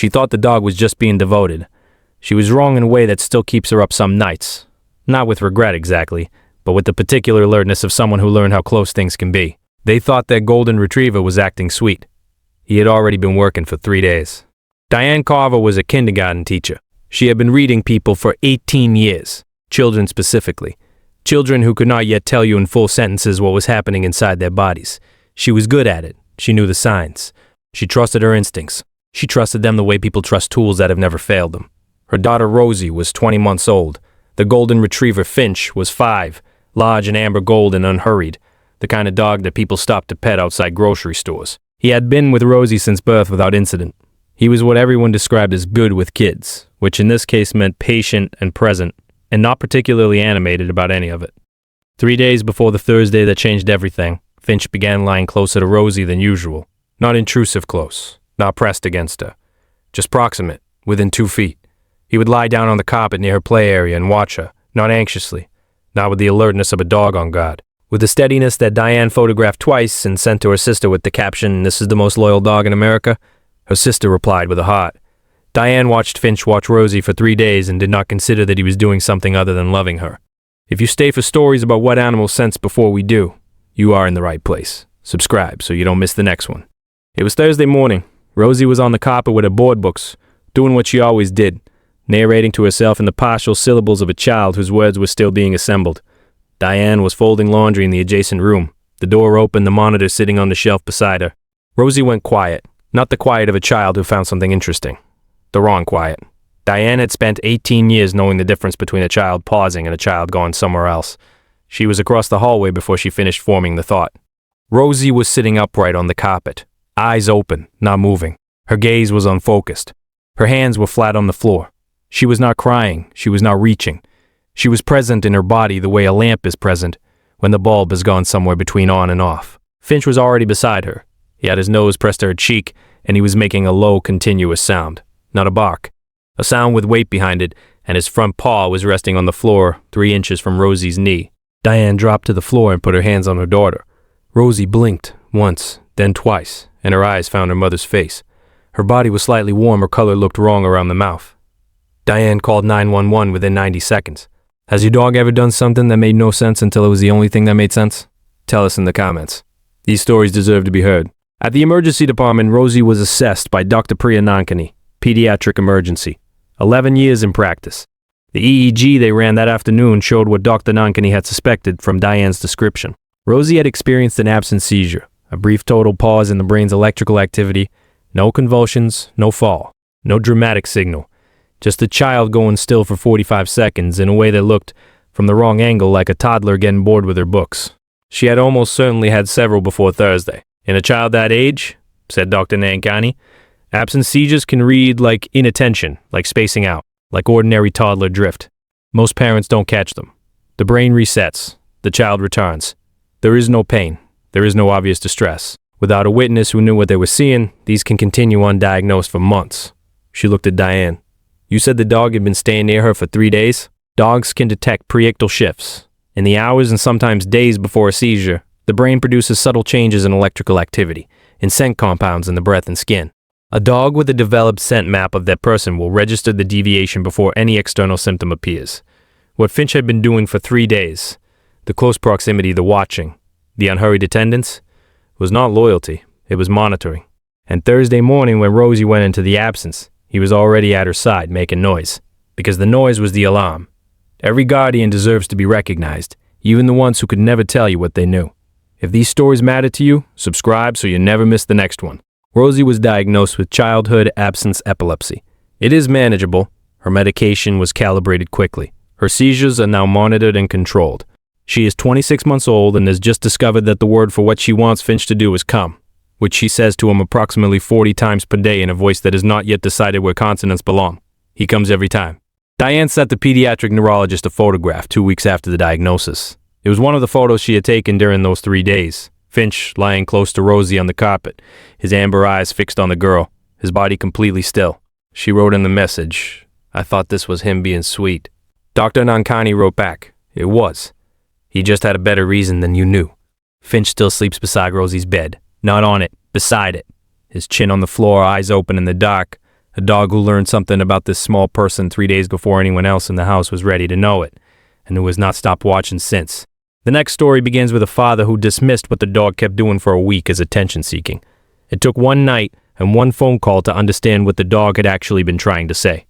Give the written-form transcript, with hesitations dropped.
She thought the dog was just being devoted. She was wrong in a way that still keeps her up some nights. Not with regret exactly, but with the particular alertness of someone who learned how close things can be. They thought their golden retriever was acting sweet. He had already been working for 3 days. Diane Carver was a kindergarten teacher. She had been reading people for 18 years, children specifically. Children who could not yet tell you in full sentences what was happening inside their bodies. She was good at it. She knew the signs. She trusted her instincts. She trusted them the way people trust tools that have never failed them. Her daughter Rosie was 20 months old. The golden retriever Finch was 5, large and amber gold and unhurried, the kind of dog that people stopped to pet outside grocery stores. He had been with Rosie since birth without incident. He was what everyone described as good with kids, which in this case meant patient and present, and not particularly animated about any of it. 3 days before the Thursday that changed everything, Finch began lying closer to Rosie than usual. Not intrusive close, not pressed against her. Just proximate, within 2 feet. He would lie down on the carpet near her play area and watch her, not anxiously, not with the alertness of a dog on guard. With the steadiness that Diane photographed twice and sent to her sister with the caption, "This is the most loyal dog in America," her sister replied with a heart. Diane watched Finch watch Rosie for 3 days and did not consider that he was doing something other than loving her. If you stay for stories about what animals sense before we do, you are in the right place. Subscribe so you don't miss the next one. It was Thursday morning. Rosie was on the carpet with her board books, doing what she always did, narrating to herself in the partial syllables of a child whose words were still being assembled. Diane was folding laundry in the adjacent room, the door open, the monitor sitting on the shelf beside her. Rosie went quiet, not the quiet of a child who found something interesting. The wrong quiet. Diane had spent 18 years knowing the difference between a child pausing and a child going somewhere else. She was across the hallway before she finished forming the thought. Rosie was sitting upright on the carpet, eyes open, not moving. Her gaze was unfocused. Her hands were flat on the floor. She was not crying. She was not reaching. She was present in her body the way a lamp is present when the bulb has gone somewhere between on and off. Finch was already beside her. He had his nose pressed to her cheek, and he was making a low, continuous sound. Not a bark. A sound with weight behind it, and his front paw was resting on the floor 3 inches from Rosie's knee. Diane dropped to the floor and put her hands on her daughter. Rosie blinked once, then twice, and her eyes found her mother's face. Her body was slightly warm, her color looked wrong around the mouth. Diane called 911 within 90 seconds. Has your dog ever done something that made no sense until it was the only thing that made sense? Tell us in the comments. These stories deserve to be heard. At the emergency department, Rosie was assessed by Dr. Priya Nankani, pediatric emergency. 11 years in practice. The EEG they ran that afternoon showed what Dr. Nankani had suspected from Diane's description. Rosie had experienced an absent seizure, a brief total pause in the brain's electrical activity, no convulsions, no fall, no dramatic signal. Just a child going still for 45 seconds in a way that looked, from the wrong angle, like a toddler getting bored with her books. She had almost certainly had several before Thursday. In a child that age, said Dr. Nankani, absent seizures can read like inattention, like spacing out, like ordinary toddler drift. Most parents don't catch them. The brain resets. The child returns. There is no pain. There is no obvious distress. Without a witness who knew what they were seeing, these can continue undiagnosed for months. She looked at Diane. You said the dog had been staying near her for 3 days? Dogs can detect preictal shifts. In the hours and sometimes days before a seizure, the brain produces subtle changes in electrical activity, in scent compounds in the breath and skin. A dog with a developed scent map of that person will register the deviation before any external symptom appears. What Finch had been doing for 3 days, the close proximity, the watching, the unhurried attendance, was not loyalty, it was monitoring. And Thursday morning when Rosie went into the absence, he was already at her side making noise, because the noise was the alarm. Every guardian deserves to be recognized, even the ones who could never tell you what they knew. If these stories matter to you, subscribe so you never miss the next one. Rosie was diagnosed with childhood absence epilepsy. It is manageable. Her medication was calibrated quickly. Her seizures are now monitored and controlled. She is 26 months old and has just discovered that the word for what she wants Finch to do is come, which she says to him approximately 40 times per day in a voice that has not yet decided where consonants belong. He comes every time. Diane sent the pediatric neurologist a photograph 2 weeks after the diagnosis. It was one of the photos she had taken during those 3 days. Finch lying close to Rosie on the carpet, his amber eyes fixed on the girl, his body completely still. She wrote in the message, I thought this was him being sweet. Dr. Nankani wrote back, it was. He just had a better reason than you knew. Finch still sleeps beside Rosie's bed. Not on it, beside it. His chin on the floor, eyes open in the dark, A dog who learned something about this small person 3 days before anyone else in the house was ready to know it, and who has not stopped watching since. The next story begins with a father who dismissed what the dog kept doing for a week as attention-seeking. It took one night and one phone call to understand what the dog had actually been trying to say.